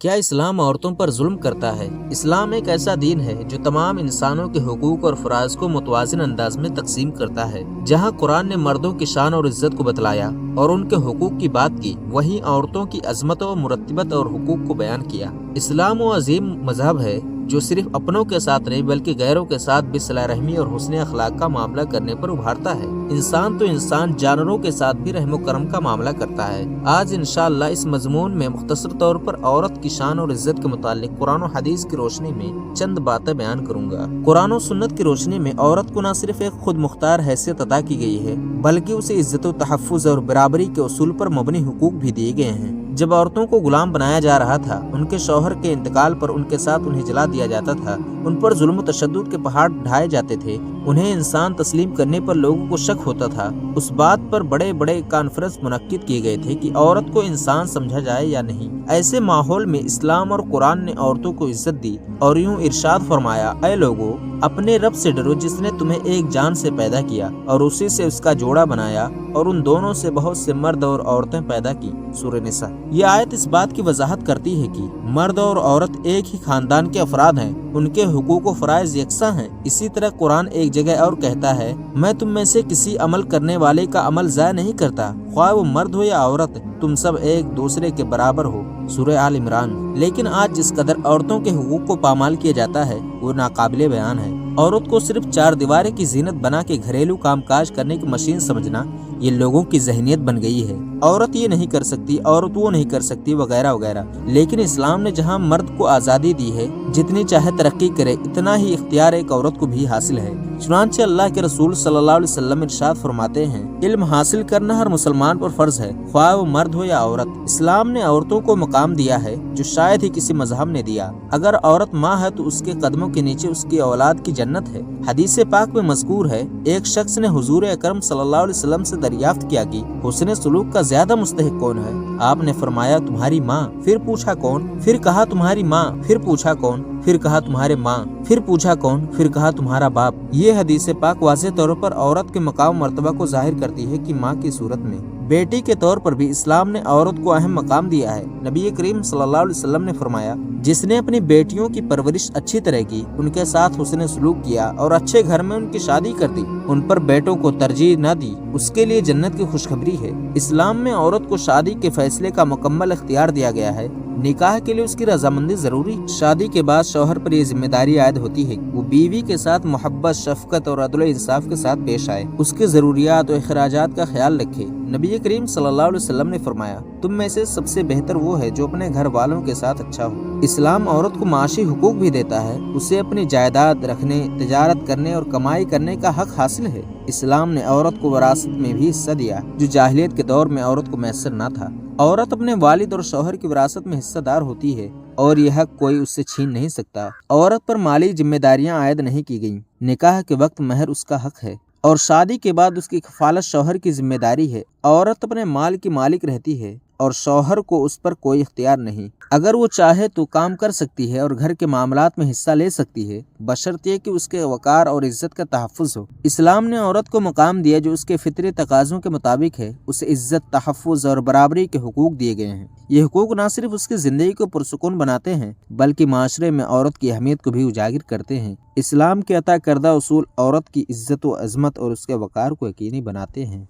کیا اسلام عورتوں پر ظلم کرتا ہے؟ اسلام ایک ایسا دین ہے جو تمام انسانوں کے حقوق اور فرائض کو متوازن انداز میں تقسیم کرتا ہے۔ جہاں قرآن نے مردوں کی شان اور عزت کو بتلایا اور ان کے حقوق کی بات کی، وہیں عورتوں کی عظمت و مرتبت اور حقوق کو بیان کیا۔ اسلام وہ عظیم مذہب ہے جو صرف اپنوں کے ساتھ نہیں بلکہ غیروں کے ساتھ بھی صلہ رحمی اور حسن اخلاق کا معاملہ کرنے پر ابھارتا ہے۔ انسان تو انسان، جانوروں کے ساتھ بھی رحم و کرم کا معاملہ کرتا ہے۔ آج انشاءاللہ اس مضمون میں مختصر طور پر عورت کی شان اور عزت کے متعلق قرآن و حدیث کی روشنی میں چند باتیں بیان کروں گا۔ قرآن و سنت کی روشنی میں عورت کو نہ صرف ایک خود مختار حیثیت عطا کی گئی ہے بلکہ اسے عزت و تحفظ اور برابری کے اصول پر مبنی حقوق بھی دیے گئے ہیں۔ جب عورتوں کو غلام بنایا جا رہا تھا، ان کے شوہر کے انتقال پر ان کے ساتھ انہیں جلا دیا جاتا تھا، ان پر ظلم و تشدد کے پہاڑ ڈھائے جاتے تھے، انہیں انسان تسلیم کرنے پر لوگوں کو شک ہوتا تھا، اس بات پر بڑے بڑے کانفرنس منعقد کیے گئے تھے کہ عورت کو انسان سمجھا جائے یا نہیں۔ ایسے ماحول میں اسلام اور قرآن نے عورتوں کو عزت دی اور یوں ارشاد فرمایا، اے لوگو، اپنے رب سے ڈرو جس نے تمہیں ایک جان سے پیدا کیا اور اسی سے اس کا جوڑا بنایا اور ان دونوں سے بہت سے مرد اور عورتیں پیدا کی۔ سورہ نساء۔ یہ آیت اس بات کی وضاحت کرتی ہے کہ مرد اور عورت ایک ہی خاندان کے افراد ہیں، ان کے حقوق و فرائض یکساں ہیں۔ اسی طرح قرآن ایک جگہ اور کہتا ہے، میں تم میں سے کسی عمل کرنے والے کا عمل ضائع نہیں کرتا، خواہ وہ مرد ہو یا عورت، تم سب ایک دوسرے کے برابر ہو۔ سورہ آل عمران۔ لیکن آج جس قدر عورتوں کے حقوق کو پامال کیا جاتا ہے وہ ناقابل بیان ہے۔ عورت کو صرف چار دیواریں کی زینت بنا کے گھریلو کام کاج کرنے کی مشین سمجھنا یہ لوگوں کی ذہنیت بن گئی ہے۔ عورت یہ نہیں کر سکتی، عورت وہ نہیں کر سکتی، وغیرہ وغیرہ۔ لیکن اسلام نے جہاں مرد کو آزادی دی ہے، جتنی چاہے ترقی کرے، اتنا ہی اختیار ایک عورت کو بھی حاصل ہے۔ چنانچہ اللہ کے رسول صلی اللہ علیہ وسلم ارشاد فرماتے ہیں، علم حاصل کرنا ہر مسلمان پر فرض ہے، خواہ وہ مرد ہو یا عورت۔ اسلام نے عورتوں کو مقام دیا ہے جو شاید ہی کسی مذہب نے دیا۔ اگر عورت ماں ہے تو اس کے قدموں کے نیچے اس کی اولاد کی جنت ہے۔ حدیث پاک میں مذکور ہے، ایک شخص نے حضور اکرم صلی اللہ علیہ وسلم سے دریافت کیا کہ حسن سلوک کا زیادہ مستحق کون ہے؟ آپ نے فرمایا، تمہاری ماں۔ پھر پوچھا کون؟ پھر کہا تمہاری ماں۔ پھر پوچھا کون؟ پھر کہا تمہارے ماں۔ پھر پوچھا کون؟ پھر کہا تمہارا باپ۔ یہ حدیث پاک واضح طور پر عورت کے مقام مرتبہ کو ظاہر کرتی ہے کہ ماں کی صورت میں بیٹی کے طور پر بھی اسلام نے عورت کو اہم مقام دیا ہے۔ نبی کریم صلی اللہ علیہ وسلم نے فرمایا، جس نے اپنی بیٹیوں کی پرورش اچھی طرح کی، ان کے ساتھ حسن سلوک کیا اور اچھے گھر میں ان کی شادی کر دی، ان پر بیٹوں کو ترجیح نہ دی، اس کے لیے جنت کی خوشخبری ہے۔ اسلام میں عورت کو شادی کے فیصلے کا مکمل اختیار دیا گیا ہے۔ نکاح کے لیے اس کی رضامندی ضروری۔ شادی کے بعد شوہر پر یہ ذمہ داری عائد ہوتی ہے کہ وہ بیوی کے ساتھ محبت، شفقت اور عدل و انصاف کے ساتھ پیش آئے، اس کے ضروریات و اخراجات کا خیال رکھے۔ نبی کریم صلی اللہ علیہ وسلم نے فرمایا، تم میں سے سب سے بہتر وہ ہے جو اپنے گھر والوں کے ساتھ اچھا ہو۔ اسلام عورت کو معاشی حقوق بھی دیتا ہے، اسے اپنی جائیداد رکھنے، تجارت کرنے اور کمائی کرنے کا حق حاصل ہے۔ اسلام نے عورت کو وراثت میں بھی حصہ دیا جو جاہلیت کے دور میں عورت کو میسر نہ تھا۔ عورت اپنے والد اور شوہر کی وراثت میں حصہ دار ہوتی ہے اور یہ حق کوئی اس سے چھین نہیں سکتا۔ عورت پر مالی ذمہ داریاں عائد نہیں کی گئیں۔ نکاح کے وقت مہر اس کا حق ہے اور شادی کے بعد اس کی کفالت شوہر کی ذمہ داری ہے۔ عورت اپنے مال کی مالک رہتی ہے اور شوہر کو اس پر کوئی اختیار نہیں۔ اگر وہ چاہے تو کام کر سکتی ہے اور گھر کے معاملات میں حصہ لے سکتی ہے، بشرطیہ کہ اس کے وقار اور عزت کا تحفظ ہو۔ اسلام نے عورت کو مقام دیا جو اس کے فطری تقاضوں کے مطابق ہے، اسے عزت، تحفظ اور برابری کے حقوق دیے گئے ہیں۔ یہ حقوق نہ صرف اس کی زندگی کو پرسکون بناتے ہیں بلکہ معاشرے میں عورت کی اہمیت کو بھی اجاگر کرتے ہیں۔ اسلام کے عطا کردہ اصول عورت کی عزت و عظمت اور اس کے وقار کو یقینی بناتے ہیں۔